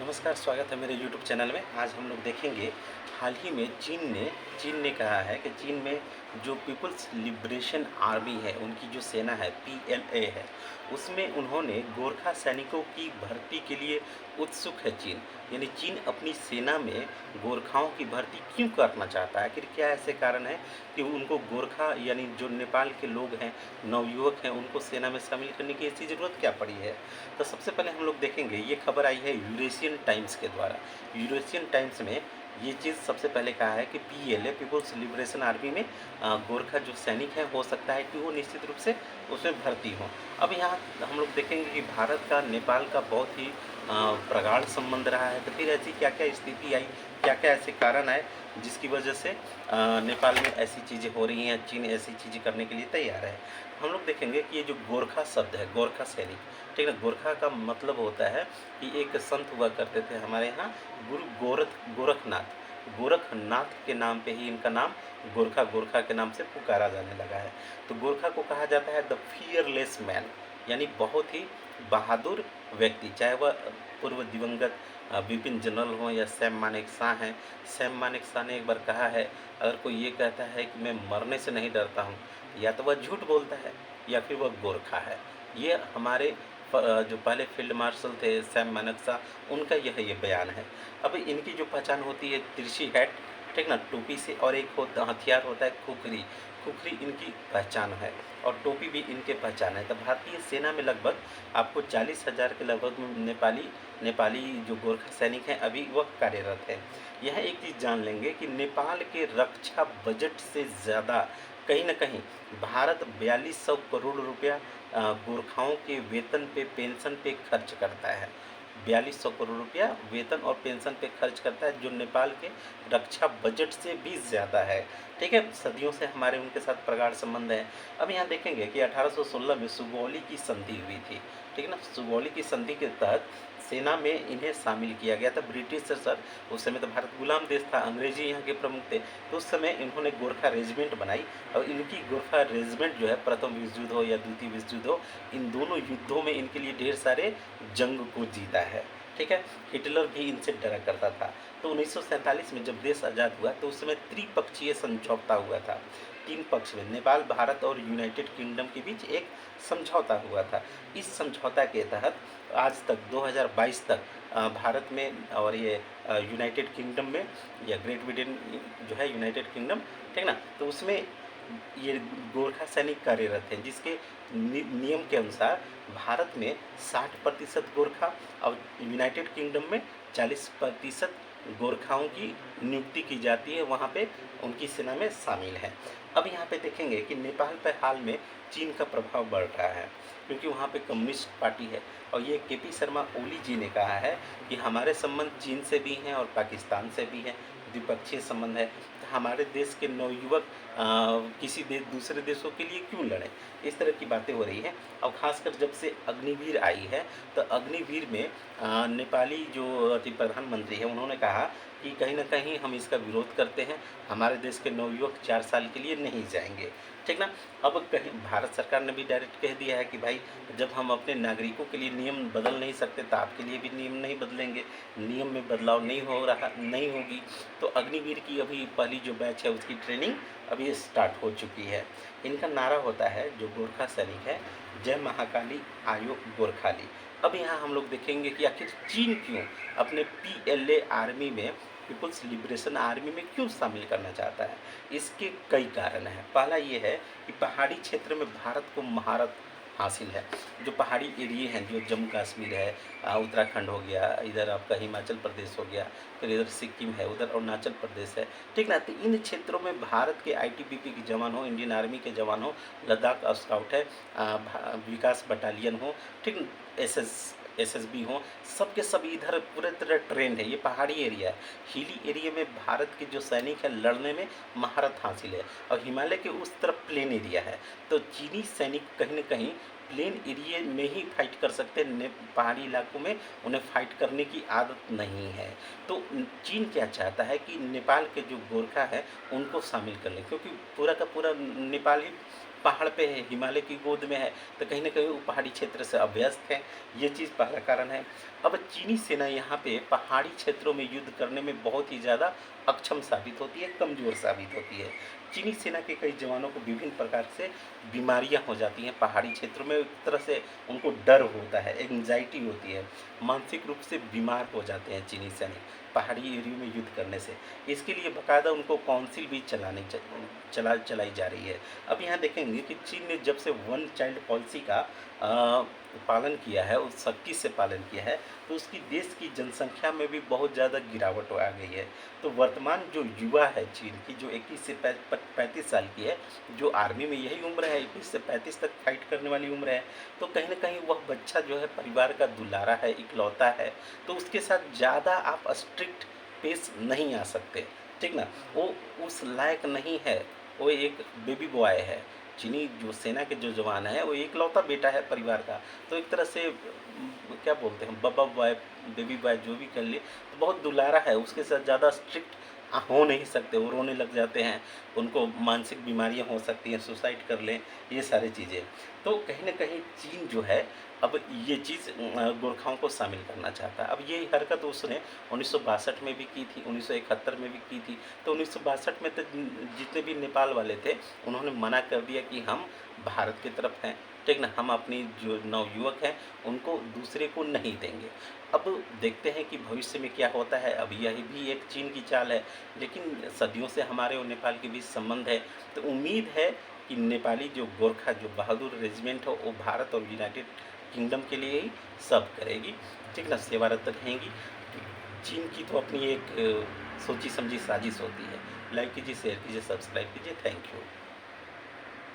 नमस्कार, स्वागत है मेरे यूट्यूब चैनल में। आज हम लोग देखेंगे हाल ही में चीन ने कहा है कि चीन में जो पीपल्स लिबरेशन आर्मी है, उनकी जो सेना है पीएलए है, उसमें उन्होंने गोरखा सैनिकों की भर्ती के लिए उत्सुक है चीन। यानी चीन अपनी सेना में गोरखाओं की भर्ती क्यों करना चाहता है? आखिर क्या ऐसे कारण है कि उनको गोरखा यानी जो नेपाल के लोग हैं, नवयुवक हैं, उनको सेना में शामिल करने की ऐसी ज़रूरत क्या पड़ी है? तो सबसे पहले हम लोग देखेंगे, ये खबर आई है यूरेशियन टाइम्स के द्वारा। यूरेशियन टाइम्स में ये चीज़ सबसे पहले कहा है कि पीएलए पीपुल्स लिबरेशन आर्मी में गोरखा जो सैनिक हैं, हो सकता है कि वो निश्चित रूप से उसमें भर्ती हों। अब यहाँ हम लोग देखेंगे कि भारत का नेपाल का बहुत ही प्रगाढ़ संबंध रहा है। तो फिर ऐसी क्या क्या स्थिति आई, क्या क्या ऐसे कारण आए जिसकी वजह से नेपाल में ऐसी चीज़ें हो रही हैं, चीन ऐसी चीज़ें करने के लिए तैयार है। हम लोग देखेंगे कि ये जो गोरखा शब्द है, गोरखा सैनिक, ठीक है ना, गोरखा का मतलब होता है कि एक संत हुआ करते थे हमारे यहाँ, गुरु गोरखनाथ। गोरखनाथ के नाम पे ही इनका नाम गोरखा गोरखा के नाम से पुकारा जाने लगा है। तो गोरखा को कहा जाता है द फियरलेस मैन, यानी बहुत ही बहादुर व्यक्ति। चाहे वह पूर्व दिवंगत विपिन जनरल हों या सैम मानेकशॉ हैं। सैम मानेकशॉ ने एक बार कहा है, अगर कोई ये कहता है कि मैं मरने से नहीं डरता हूँ, या तो वह झूठ बोलता है या फिर वह गोरखा है। ये हमारे जो पहले फील्ड मार्शल थे सैम मानेकशॉ, उनका ये बयान है। अब इनकी जो पहचान होती है तिरछी हैट, ठीक ना, टोपी से, और एक हथियार होता है खुखरी। खुखरी इनकी पहचान है और टोपी भी इनके पहचान है। तो भारतीय सेना में लगभग आपको 40,000 के लगभग नेपाली नेपाली जो गोरखा सैनिक हैं अभी वह कार्यरत है। यह एक चीज़ जान लेंगे कि नेपाल के रक्षा बजट से ज़्यादा कहीं ना कहीं भारत 4200 करोड़ रुपया गोरखाओं के वेतन पे, पेंशन पे खर्च करता है। 4200 करोड़ रुपया वेतन और पेंशन पे खर्च करता है, जो नेपाल के रक्षा बजट से भी ज़्यादा है। ठीक है, सदियों से हमारे उनके साथ प्रगाढ़ संबंध है। अब यहाँ देखेंगे कि 1816 में सुगौली की संधि हुई थी, ठीक है ना। सुगौली की संधि के तहत सेना में इन्हें शामिल किया गया था। ब्रिटिश सर, उस समय तो भारत गुलाम देश था, अंग्रेजी यहाँ के प्रमुख थे, तो उस समय इन्होंने गोरखा रेजिमेंट बनाई। और इनकी गोरखा रेजिमेंट जो है, प्रथम विश्व युद्ध हो या द्वितीय विश्व युद्ध हो, इन दोनों युद्धों में इनके लिए ढेर सारे जंग को जीता है। ठीक है, हिटलर भी इनसे डरा करता था। तो 1947 में जब देश आज़ाद हुआ तो उस समय त्रिपक्षीय समझौता हुआ था। तीन पक्ष में नेपाल, भारत और यूनाइटेड किंगडम के बीच एक समझौता हुआ था। इस समझौता के तहत आज तक 2022 तक भारत में और ये यूनाइटेड किंगडम में, या ग्रेट ब्रिटेन जो है यूनाइटेड किंगडम, ठीक ना, तो उसमें ये गोरखा सैनिक कार्यरत हैं, जिसके नियम के अनुसार भारत में 60% गोरखा और यूनाइटेड किंगडम में 40% गोरखाओं की नियुक्ति की जाती है, वहाँ पे उनकी सेना में शामिल है। अब यहाँ पे देखेंगे कि नेपाल पर हाल में चीन का प्रभाव बढ़ रहा है, क्योंकि वहाँ पे कम्युनिस्ट पार्टी है। और ये केपी शर्मा ओली जी ने कहा है कि हमारे संबंध चीन से भी हैं और पाकिस्तान से भी हैं, द्विपक्षीय संबंध है। तो हमारे देश के नवयुवक किसी दूसरे देशों के लिए क्यों लड़ें? इस तरह की बातें हो रही हैं। और ख़ासकर जब से अग्निवीर आई है, तो अग्निवीर में नेपाली जो प्रधानमंत्री है, उन्होंने कहा कि कहीं ना कहीं हम इसका विरोध करते हैं, हमारे देश के नवयुवक 4 साल के लिए नहीं जाएंगे, ठीक ना। अब कहीं भारत सरकार ने भी डायरेक्ट कह दिया है कि भाई, जब हम अपने नागरिकों के लिए नियम बदल नहीं सकते, तो आपके लिए भी नियम नहीं बदलेंगे, नियम में बदलाव नहीं होगी। तो अग्निवीर की अभी पहली जो बैच है उसकी ट्रेनिंग अभी स्टार्ट हो चुकी है। इनका नारा होता है, जो गोरखा सैनिक है, जय महाकाली आयो गोरखाली। अब यहाँ हम लोग देखेंगे कि आखिर चीन क्यों अपने पीएलए आर्मी में, पीपुल्स लिबरेशन आर्मी में क्यों शामिल करना चाहता है। इसके कई कारण हैं। पहला ये है कि पहाड़ी क्षेत्र में भारत को महारत हासिल है। जो पहाड़ी एरिए हैं, जो जम्मू कश्मीर है, उत्तराखंड हो गया, इधर आपका हिमाचल प्रदेश हो गया, फिर इधर सिक्किम है, उधर अरुणाचल प्रदेश है, ठीक ना। तो इन क्षेत्रों में भारत के आईटीबीपी के जवान हो, इंडियन आर्मी के जवान हो, लद्दाख स्काउट है, विकास बटालियन हो, ठीक, एसएसबी हो, सब के सब इधर पूरे तरह ट्रेंड है। ये पहाड़ी एरिया है। हिली एरिया में भारत के जो सैनिक है, लड़ने में महारत हासिल है। और हिमालय के उस तरफ प्लेन एरिया है, तो चीनी सैनिक कहीं न कहीं प्लेन एरिया में ही फाइट कर सकते हैं। पहाड़ी इलाकों में उन्हें फाइट करने की आदत नहीं है। तो चीन क्या चाहता है कि नेपाल के जो गोरखा है उनको शामिल कर लें, क्योंकि पूरा का पूरा नेपाल ही पहाड़ पे है, हिमालय की गोद में है, तो कहीं ना कहीं वो पहाड़ी क्षेत्र से अभ्यस्त है। ये चीज़ पहला कारण है। अब चीनी सेना यहाँ पे पहाड़ी क्षेत्रों में युद्ध करने में बहुत ही ज़्यादा अक्षम साबित होती है, कमज़ोर साबित होती है। चीनी सेना के कई जवानों को विभिन्न प्रकार से बीमारियां हो जाती हैं पहाड़ी क्षेत्रों में, एक तरह से उनको डर होता है, एंग्जाइटी होती है, मानसिक रूप से बीमार हो जाते हैं चीनी सैनिक पहाड़ी एरिया में युद्ध करने से। इसके लिए बाकायदा उनको काउंसिल भी चलाई जा रही है। अब यहाँ देखेंगे कि चीन ने जब से वन चाइल्ड पॉलिसी का पालन किया है, उस सख्ती से पालन किया है, तो उसकी देश की जनसंख्या में भी बहुत ज़्यादा गिरावट आ गई है। तो वर्तमान जो युवा है चीन की, जो 21 से 35 साल की है, जो आर्मी में यही उम्र है, 21 से 35 तक फाइट करने वाली उम्र है, तो कहीं ना कहीं वह बच्चा जो है परिवार का दुलारा है, इकलौता है, तो उसके साथ ज़्यादा आप स्ट्रिक्ट पेश नहीं आ सकते, ठीक ना। वो उस लायक नहीं है, वो एक बेबी बॉय है। चीनी जो सेना के जो जवान है वो इकलौता बेटा है परिवार का, तो एक तरह से क्या बोलते हैं, बब्बा बॉय, बेबी बॉय जो भी कर ले, तो बहुत दुलारा है, उसके साथ ज़्यादा स्ट्रिक्ट हो नहीं सकते, वो रोने लग जाते हैं, उनको मानसिक बीमारियां हो सकती हैं, सुसाइड कर लें, ये सारी चीज़ें। तो कहीं ना कहीं चीन जो है अब ये चीज़ गोरखाओं को शामिल करना चाहता है। अब ये हरकत उसने 1962 में भी की थी, 1971 में भी की थी। तो 1962 में तो जितने भी नेपाल वाले थे उन्होंने मना कर दिया कि हम भारत की तरफ हैं, ठीक ना, हम अपनी जो नवयुवक हैं उनको दूसरे को नहीं देंगे। अब देखते हैं कि भविष्य में क्या होता है। अब यह भी एक चीन की चाल है, लेकिन सदियों से हमारे और नेपाल के बीच संबंध है, तो उम्मीद है कि नेपाली जो गोरखा, जो बहादुर रेजिमेंट हो, वो भारत और यूनाइटेड किंगडम के लिए ही सब करेगी, ठीक ना, सेवारत रहेंगी। चीन की तो अपनी एक सोची समझी साजिश होती है। लाइक कीजिए, शेयर कीजिए, सब्सक्राइब कीजिए। Thank you.